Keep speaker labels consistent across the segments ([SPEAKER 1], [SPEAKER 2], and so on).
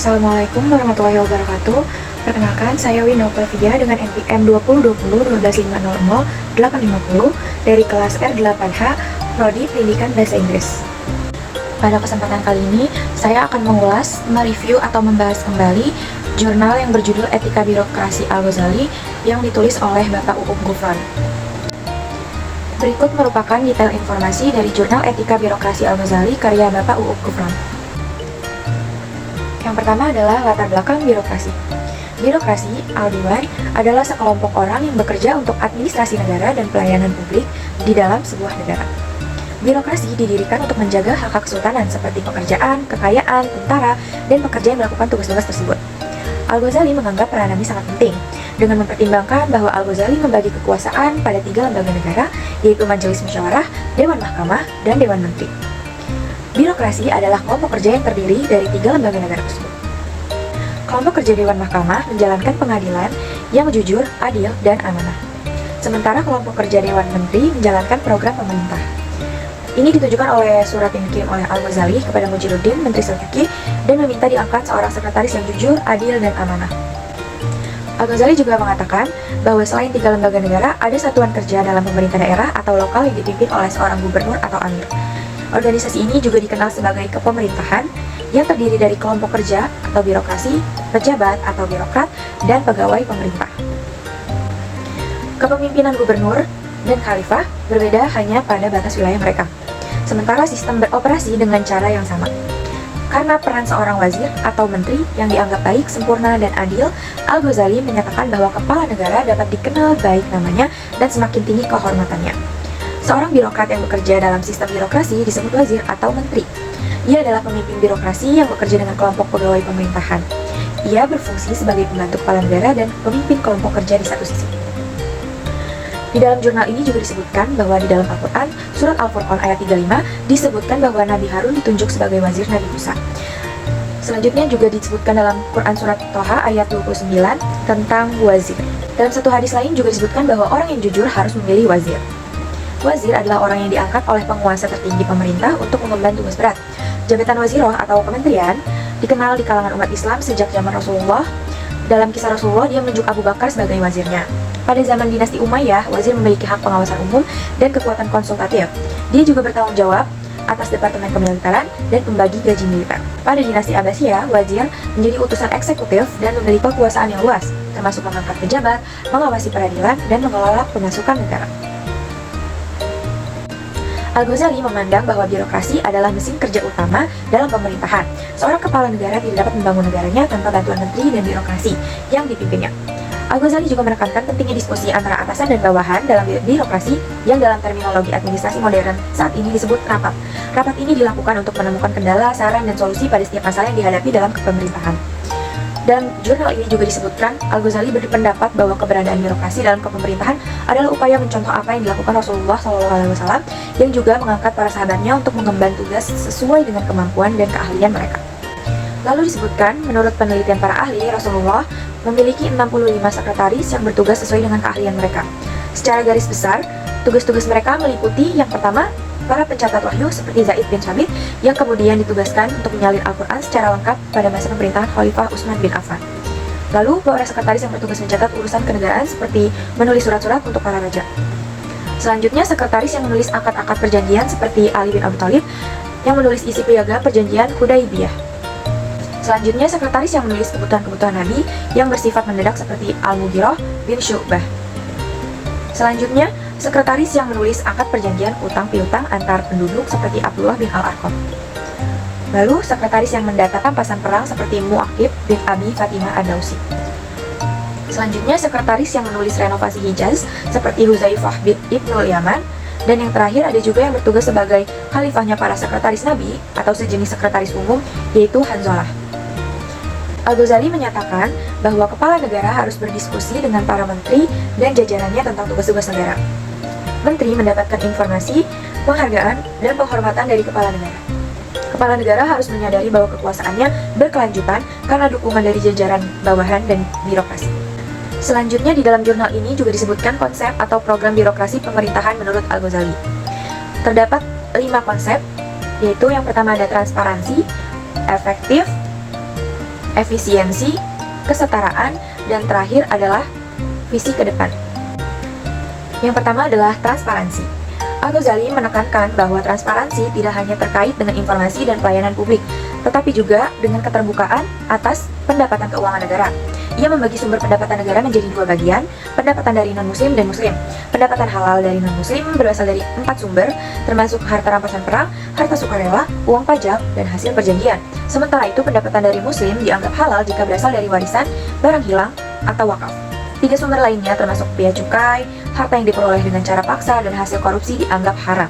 [SPEAKER 1] Assalamualaikum warahmatullahi wabarakatuh. Perkenalkan, saya Winopavia dengan NPM 2020-12500-850 dari kelas R8H, Prodi Pendidikan Bahasa Inggris. Pada kesempatan kali ini, saya akan mengulas, mereview atau membahas kembali jurnal yang berjudul Etika Birokrasi Al-Ghazali yang ditulis oleh Bapak U'up Ghufran. Berikut merupakan detail informasi dari jurnal Etika Birokrasi Al-Ghazali karya Bapak U'up Ghufran. Yang pertama adalah latar belakang birokrasi. Birokrasi, Al-Diwan, adalah sekelompok orang yang bekerja untuk administrasi negara dan pelayanan publik di dalam sebuah negara. Birokrasi didirikan untuk menjaga hak-hak kesultanan seperti pekerjaan, kekayaan, tentara, dan pekerja yang melakukan tugas-tugas tersebut. Al-Ghazali menganggap peranan ini sangat penting, dengan mempertimbangkan bahwa Al-Ghazali membagi kekuasaan pada 3 lembaga negara, yaitu Majelis Musyawarah, Dewan Mahkamah, dan Dewan Menteri. Birokrasi adalah kelompok kerja yang terdiri dari 3 lembaga negara tersebut. Kelompok kerja Dewan Mahkamah menjalankan pengadilan yang jujur, adil, dan amanah. Sementara kelompok kerja Dewan Menteri menjalankan program pemerintah. Ini ditujukan oleh surat yang dikirim oleh Al-Ghazali kepada Mujiruddin, Menteri Seljuki, dan meminta diangkat seorang sekretaris yang jujur, adil, dan amanah. Al-Ghazali juga mengatakan bahwa selain 3 lembaga negara, ada satuan kerja dalam pemerintah daerah atau lokal yang dipimpin oleh seorang gubernur atau amir. Organisasi ini juga dikenal sebagai kepemerintahan yang terdiri dari kelompok kerja atau birokrasi, pejabat atau birokrat, dan pegawai pemerintah. Kepemimpinan gubernur dan khalifah berbeda hanya pada batas wilayah mereka, sementara sistem beroperasi dengan cara yang sama. Karena peran seorang wazir atau menteri yang dianggap baik, sempurna, dan adil, Al-Ghazali menyatakan bahwa kepala negara dapat dikenal baik namanya dan semakin tinggi kehormatannya. Seorang birokrat yang bekerja dalam sistem birokrasi disebut wazir atau menteri. Ia adalah pemimpin birokrasi yang bekerja dengan kelompok pegawai pemerintahan. Ia berfungsi sebagai pembantu kepala negara dan pemimpin kelompok kerja di satu sisi. Di dalam jurnal ini juga disebutkan bahwa di dalam Al-Quran, surat Al-Furqan ayat 35, disebutkan bahwa Nabi Harun ditunjuk sebagai wazir Nabi Musa. Selanjutnya juga disebutkan dalam Quran surat Toha ayat 29 tentang wazir. Dalam satu hadis lain juga disebutkan bahwa orang yang jujur harus memilih wazir. Wazir adalah orang yang diangkat oleh penguasa tertinggi pemerintah untuk mengemban tugas berat. Jabatan waziroh atau kementerian dikenal di kalangan umat Islam sejak zaman Rasulullah. Dalam kisah Rasulullah, dia menunjuk Abu Bakar sebagai wazirnya. Pada zaman dinasti Umayyah, wazir memiliki hak pengawasan umum dan kekuatan konsultatif. Dia juga bertanggung jawab atas departemen kemiliteran dan pembagi gaji militer. Pada dinasti Abbasiyah, wazir menjadi utusan eksekutif dan memiliki kekuasaan yang luas, termasuk mengangkat pejabat, mengawasi peradilan, dan mengelola pemasukan negara. Al-Ghazali memandang bahwa birokrasi adalah mesin kerja utama dalam pemerintahan. Seorang kepala negara tidak dapat membangun negaranya tanpa bantuan menteri dan birokrasi yang dipimpinnya. Al-Ghazali juga menekankan pentingnya diskusi antara atasan dan bawahan dalam birokrasi yang dalam terminologi administrasi modern saat ini disebut rapat. Rapat ini dilakukan untuk menemukan kendala, saran, dan solusi pada setiap masalah yang dihadapi dalam kepemerintahan. Dalam jurnal ini juga disebutkan, Al-Ghazali berpendapat bahwa keberadaan birokrasi dalam kepemerintahan adalah upaya mencontoh apa yang dilakukan Rasulullah SAW yang juga mengangkat para sahabatnya untuk mengemban tugas sesuai dengan kemampuan dan keahlian mereka. Lalu disebutkan, menurut penelitian para ahli, Rasulullah memiliki 65 sekretaris yang bertugas sesuai dengan keahlian mereka. Secara garis besar, tugas-tugas mereka meliputi yang pertama, para pencatat wahyu seperti Zaid bin Thabit yang kemudian ditugaskan untuk menyalin Al-Quran secara lengkap pada masa pemerintahan Khalifah Utsman bin Affan. Lalu, para sekretaris yang bertugas mencatat urusan kenegaraan seperti menulis surat-surat untuk para raja. Selanjutnya, sekretaris yang menulis akad-akad perjanjian seperti Ali bin Abi Thalib yang menulis isi piagam perjanjian Hudaybiyah. Selanjutnya, sekretaris yang menulis kebutuhan-kebutuhan Nabi yang bersifat mendadak seperti Al-Mughirah bin Syu'bah. Selanjutnya, sekretaris yang menulis akad perjanjian utang piutang antar penduduk seperti Abdullah bin Al-Arqam. Lalu, sekretaris yang mendata rampasan perang seperti Mu'aqib bin Abi Fatimah Ad-Dausi. Selanjutnya, sekretaris yang menulis renovasi Hijaz seperti Huzaifah bin Ibnul Yaman. Dan yang terakhir, ada juga yang bertugas sebagai khalifahnya para sekretaris Nabi atau sejenis sekretaris umum, yaitu Hanzalah. Al-Ghazali menyatakan bahwa kepala negara harus berdiskusi dengan para menteri dan jajarannya tentang tugas-tugas negara. Menteri mendapatkan informasi, penghargaan, dan penghormatan dari kepala negara. Kepala negara harus menyadari bahwa kekuasaannya berkelanjutan karena dukungan dari jajaran bawahan dan birokrasi. Selanjutnya, di dalam jurnal ini juga disebutkan konsep atau program birokrasi pemerintahan menurut Al-Ghazali. Terdapat 5 konsep, yaitu yang pertama ada transparansi, efektif, efisiensi, kesetaraan, dan terakhir adalah visi ke depan. Yang pertama adalah transparansi. Al-Ghazali menekankan bahwa transparansi tidak hanya terkait dengan informasi dan pelayanan publik, tetapi juga dengan keterbukaan atas pendapatan keuangan negara. Ia membagi sumber pendapatan negara menjadi dua bagian, pendapatan dari non-muslim dan muslim. Pendapatan halal dari non-muslim berasal dari 4 sumber, termasuk harta rampasan perang, harta sukarela, uang pajak, dan hasil perjanjian. Sementara itu, pendapatan dari muslim dianggap halal jika berasal dari warisan, barang hilang, atau wakaf. 3 sumber lainnya termasuk bea cukai, harta yang diperoleh dengan cara paksa, dan hasil korupsi dianggap haram.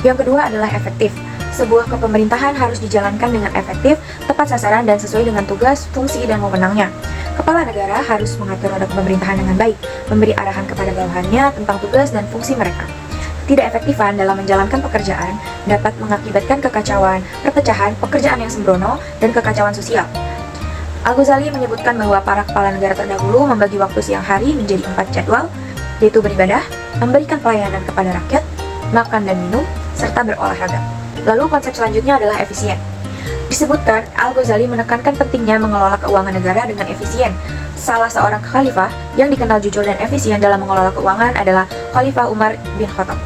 [SPEAKER 1] Yang kedua adalah efektif. Sebuah kepemerintahan harus dijalankan dengan efektif, tepat sasaran, dan sesuai dengan tugas, fungsi, dan wewenangnya. Kepala negara harus mengatur roda pemerintahan dengan baik, memberi arahan kepada bawahannya tentang tugas dan fungsi mereka. Ketidakefektifan dalam menjalankan pekerjaan dapat mengakibatkan kekacauan, perpecahan, pekerjaan yang sembrono, dan kekacauan sosial. Al-Ghazali menyebutkan bahwa para kepala negara terdahulu membagi waktu siang hari menjadi 4 jadwal, yaitu beribadah, memberikan pelayanan kepada rakyat, makan dan minum, serta berolahraga. Lalu konsep selanjutnya adalah efisien. Disebutkan, Al-Ghazali menekankan pentingnya mengelola keuangan negara dengan efisien. Salah seorang khalifah yang dikenal jujur dan efisien dalam mengelola keuangan adalah Khalifah Umar bin Khattab.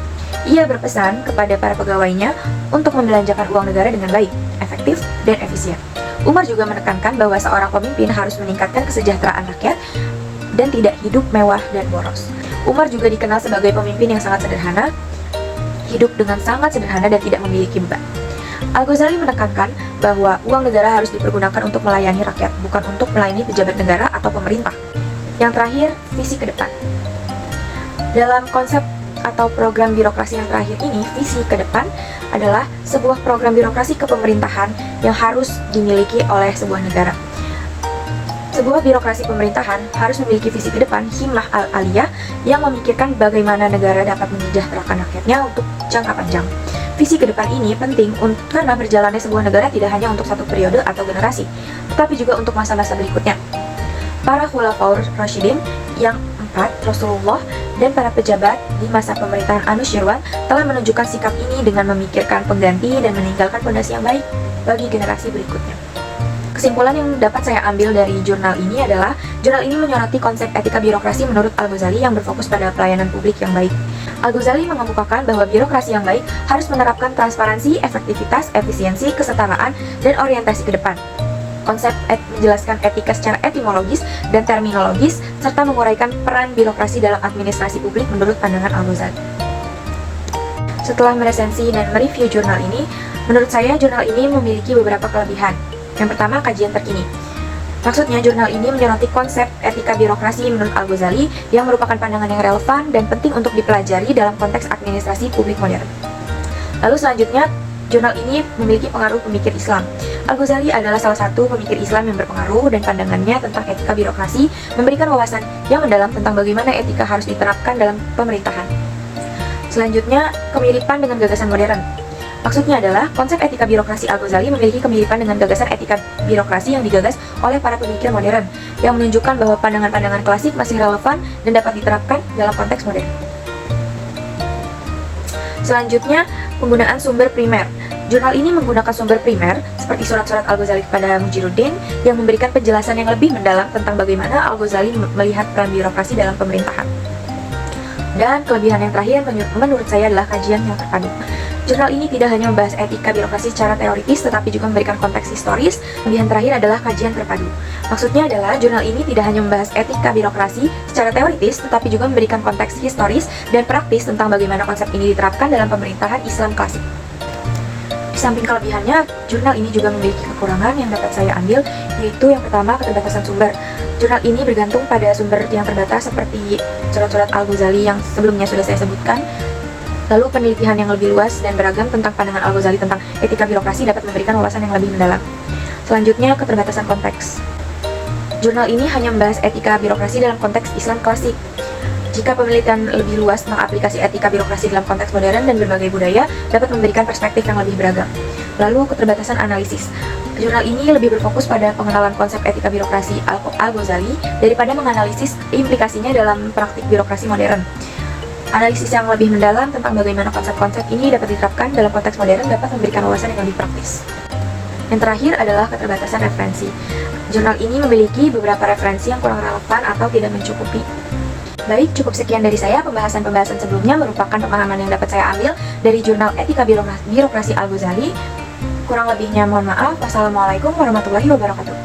[SPEAKER 1] Ia berpesan kepada para pegawainya untuk membelanjakan uang negara dengan baik, efektif, dan efisien. Umar juga menekankan bahwa seorang pemimpin harus meningkatkan kesejahteraan rakyat dan tidak hidup mewah dan boros. Umar juga dikenal sebagai pemimpin yang sangat sederhana, hidup dengan sangat sederhana dan tidak memiliki beban. Al-Ghazali menekankan bahwa uang negara harus dipergunakan untuk melayani rakyat, bukan untuk melayani pejabat negara atau pemerintah. Yang terakhir, visi ke depan. Dalam konsep atau program birokrasi yang terakhir ini, visi ke depan adalah sebuah program birokrasi kepemerintahan yang harus dimiliki oleh sebuah negara. Sebuah birokrasi pemerintahan harus memiliki visi ke depan, himmah al-aliyah, yang memikirkan bagaimana negara dapat menyejahterakan rakyatnya untuk jangka panjang. Visi ke depan ini penting karena berjalannya sebuah negara tidak hanya untuk satu periode atau generasi, tetapi juga untuk masa-masa berikutnya. Para khulafaur rasyidin yang 4, Rasulullah, dan para pejabat di masa pemerintahan Anusyirwan telah menunjukkan sikap ini dengan memikirkan pengganti dan meninggalkan fondasi yang baik bagi generasi berikutnya. Kesimpulan yang dapat saya ambil dari jurnal ini adalah, jurnal ini menyoroti konsep etika birokrasi menurut Al-Ghazali yang berfokus pada pelayanan publik yang baik. Al-Ghazali mengemukakan bahwa birokrasi yang baik harus menerapkan transparansi, efektivitas, efisiensi, kesetaraan, dan orientasi ke depan. Konsep menjelaskan etika secara etimologis dan terminologis, serta menguraikan peran birokrasi dalam administrasi publik menurut pandangan Al-Ghazali. Setelah meresensi dan mereview jurnal ini, menurut saya jurnal ini memiliki beberapa kelebihan. Yang pertama, kajian terkini. Maksudnya, jurnal ini menyoroti konsep etika birokrasi menurut Al-Ghazali yang merupakan pandangan yang relevan dan penting untuk dipelajari dalam konteks administrasi publik modern. Lalu selanjutnya, jurnal ini memiliki pengaruh pemikir Islam. Al-Ghazali adalah salah satu pemikir Islam yang berpengaruh, dan pandangannya tentang etika birokrasi memberikan wawasan yang mendalam tentang bagaimana etika harus diterapkan dalam pemerintahan. Selanjutnya, kemiripan dengan gagasan modern. Maksudnya adalah, konsep etika birokrasi Al-Ghazali memiliki kemiripan dengan gagasan etika birokrasi yang digagas oleh para pemikir modern, yang menunjukkan bahwa pandangan-pandangan klasik masih relevan dan dapat diterapkan dalam konteks modern. Selanjutnya, penggunaan sumber primer. Jurnal ini menggunakan sumber primer seperti surat-surat Al-Ghazali kepada Mujiruddin yang memberikan penjelasan yang lebih mendalam tentang bagaimana Al-Ghazali melihat peran birokrasi dalam pemerintahan. Dan kelebihan yang terakhir menurut saya adalah kajian yang terpadu. Jurnal ini tidak hanya membahas etika birokrasi secara teoritis, tetapi juga memberikan konteks historis. Kelebihan terakhir adalah kajian terpadu. Maksudnya adalah, jurnal ini tidak hanya membahas etika birokrasi secara teoritis, tetapi juga memberikan konteks historis dan praktis tentang bagaimana konsep ini diterapkan dalam pemerintahan Islam klasik. Di samping kelebihannya, jurnal ini juga memiliki kekurangan yang dapat saya ambil, yaitu yang pertama, keterbatasan sumber. Jurnal ini bergantung pada sumber yang terbatas seperti surat-surat Al-Ghazali yang sebelumnya sudah saya sebutkan. Lalu penelitian yang lebih luas dan beragam tentang pandangan Al-Ghazali tentang etika birokrasi dapat memberikan wawasan yang lebih mendalam. Selanjutnya, keterbatasan konteks. Jurnal ini hanya membahas etika birokrasi dalam konteks Islam klasik. Jika penelitian lebih luas tentang aplikasi etika birokrasi dalam konteks modern dan berbagai budaya, dapat memberikan perspektif yang lebih beragam. Lalu, keterbatasan analisis. Jurnal ini lebih berfokus pada pengenalan konsep etika birokrasi Al-Ghazali daripada menganalisis implikasinya dalam praktik birokrasi modern. Analisis yang lebih mendalam tentang bagaimana konsep-konsep ini dapat diterapkan dalam konteks modern dapat memberikan wawasan yang lebih praktis. Yang terakhir adalah keterbatasan referensi. Jurnal ini memiliki beberapa referensi yang kurang relevan atau tidak mencukupi. Baik, cukup sekian dari saya. Pembahasan-pembahasan sebelumnya merupakan pemahaman yang dapat saya ambil dari Jurnal Etika Birokrasi Al-Ghazali. Kurang lebihnya mohon maaf. Wassalamualaikum warahmatullahi wabarakatuh.